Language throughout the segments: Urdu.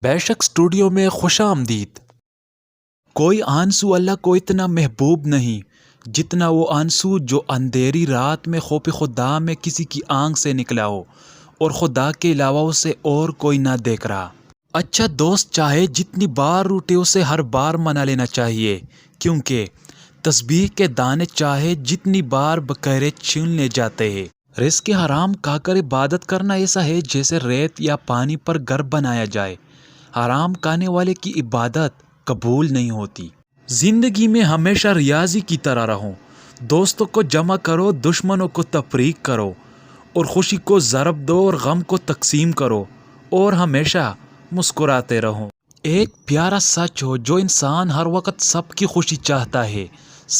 بے شک اسٹوڈیو میں خوش آمدید۔ کوئی آنسو اللہ کو اتنا محبوب نہیں جتنا وہ آنسو جو اندھیری رات میں خوف خدا میں کسی کی آنکھ سے نکلا ہو اور خدا کے علاوہ اسے اور کوئی نہ دیکھ رہا۔ اچھا دوست چاہے جتنی بار روٹے اسے ہر بار منا لینا چاہیے، کیونکہ تسبیح کے دانے چاہے جتنی بار بکرے چھین لے جاتے ہیں۔ رزق حرام کھا کر عبادت کرنا ایسا ہے جیسے ریت یا پانی پر گھر بنایا جائے۔ حرام کھانے والے کی عبادت قبول نہیں ہوتی۔ زندگی میں ہمیشہ ریاضی کی طرح رہو، دوستوں کو جمع کرو، دشمنوں کو تفریق کرو، اور خوشی کو ضرب دو اور غم کو تقسیم کرو، اور ہمیشہ مسکراتے رہو۔ ایک پیارا سچ ہو جو انسان ہر وقت سب کی خوشی چاہتا ہے،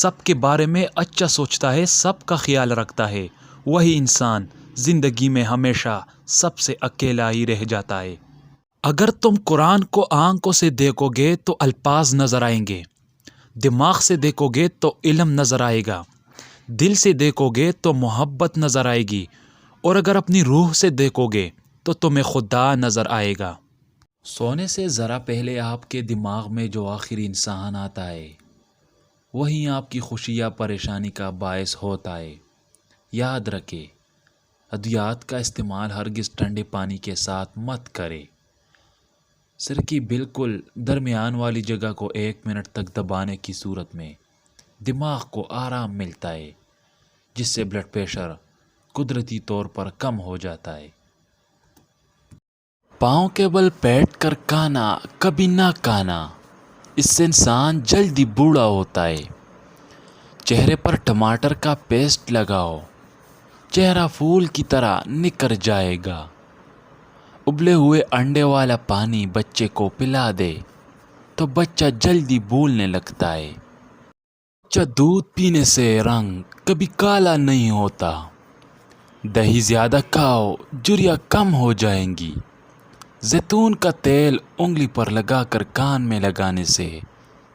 سب کے بارے میں اچھا سوچتا ہے، سب کا خیال رکھتا ہے، وہی انسان زندگی میں ہمیشہ سب سے اکیلا ہی رہ جاتا ہے۔ اگر تم قرآن کو آنکھوں سے دیکھو گے تو الفاظ نظر آئیں گے، دماغ سے دیکھو گے تو علم نظر آئے گا، دل سے دیکھو گے تو محبت نظر آئے گی، اور اگر اپنی روح سے دیکھو گے تو تمہیں خدا نظر آئے گا۔ سونے سے ذرا پہلے آپ کے دماغ میں جو آخری انسان آتا ہے وہی آپ کی خوشی یا پریشانی کا باعث ہوتا ہے۔ یاد رکھے، ادویات کا استعمال ہرگز ٹھنڈے پانی کے ساتھ مت کرے۔ سر کی بالکل درمیان والی جگہ کو 1 منٹ تک دبانے کی صورت میں دماغ کو آرام ملتا ہے، جس سے بلڈ پریشر قدرتی طور پر کم ہو جاتا ہے۔ پاؤں کے بل بیٹھ کر کھانا کبھی نہ کھانا، اس سے انسان جلدی بوڑھا ہوتا ہے۔ چہرے پر ٹماٹر کا پیسٹ لگاؤ، چہرہ پھول کی طرح نکھر جائے گا۔ ابلے ہوئے انڈے والا پانی بچے کو پلا دے تو بچہ جلدی بھولنے لگتا ہے۔ بچہ دودھ پینے سے رنگ کبھی کالا نہیں ہوتا۔ دہی زیادہ کھاؤ، جھریاں کم ہو جائیں گی۔ زیتون کا تیل انگلی پر لگا کر کان میں لگانے سے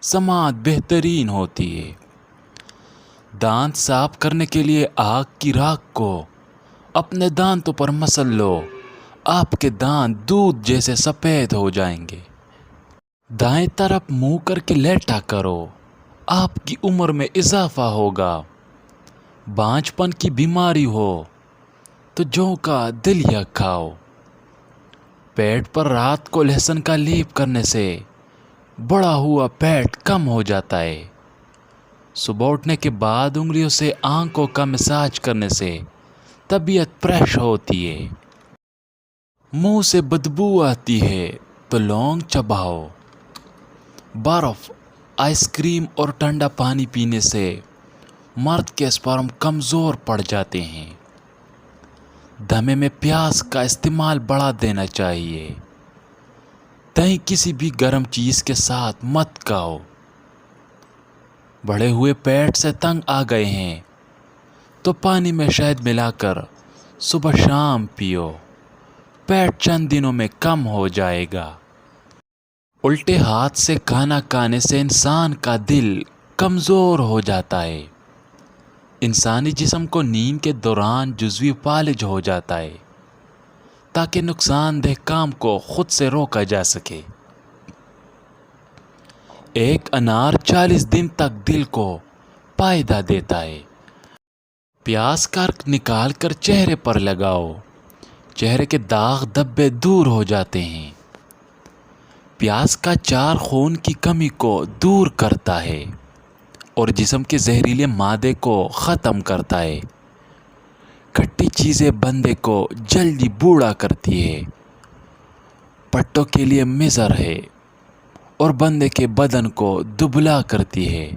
سماعت بہترین ہوتی ہے۔ دانت صاف کرنے کے لیے آگ کی راکھ کو اپنے دانتوں پر مسل لو، آپ کے دانت دودھ جیسے سفید ہو جائیں گے۔ دائیں طرف منہ کر کے لیٹا کرو، آپ کی عمر میں اضافہ ہوگا۔ بانجھ پن کی بیماری ہو تو جوں کا دلیا کھاؤ۔ پیٹ پر رات کو لہسن کا لیپ کرنے سے بڑا ہوا پیٹ کم ہو جاتا ہے۔ صبح اٹھنے کے بعد انگلیوں سے آنکھوں کا مساج کرنے سے طبیعت فریش ہوتی ہے۔ منہ سے بدبو آتی ہے تو لونگ چباؤ۔ برف، آئس کریم اور ٹھنڈا پانی پینے سے مرد کے سپرم کمزور پڑ جاتے ہیں۔ دمے میں پیاز کا استعمال بڑھا دینا چاہیے۔ دہی کسی بھی گرم چیز کے ساتھ مت کھاؤ۔ بڑھے ہوئے پیٹ سے تنگ آ گئے ہیں تو پانی میں شہد ملا کر صبح شام پیو، پیٹ چند دنوں میں کم ہو جائے گا۔ الٹے ہاتھ سے کھانا کھانے سے انسان کا دل کمزور ہو جاتا ہے۔ انسانی جسم کو نیند کے دوران جزوی فالج ہو جاتا ہے تاکہ نقصان دہ کام کو خود سے روکا جا سکے۔ ایک انار 40 دن تک دل کو فائدہ دیتا ہے۔ پیاز کا رس نکال کر چہرے پر لگاؤ، چہرے کے داغ دھبے دور ہو جاتے ہیں۔ پیاز کا چار خون کی کمی کو دور کرتا ہے اور جسم کے زہریلے مادے کو ختم کرتا ہے۔ کھٹی چیزیں بندے کو جلدی بوڑھا کرتی ہے۔ پٹوں کے لیے مضر ہے اور بندے کے بدن کو دبلا کرتی ہے۔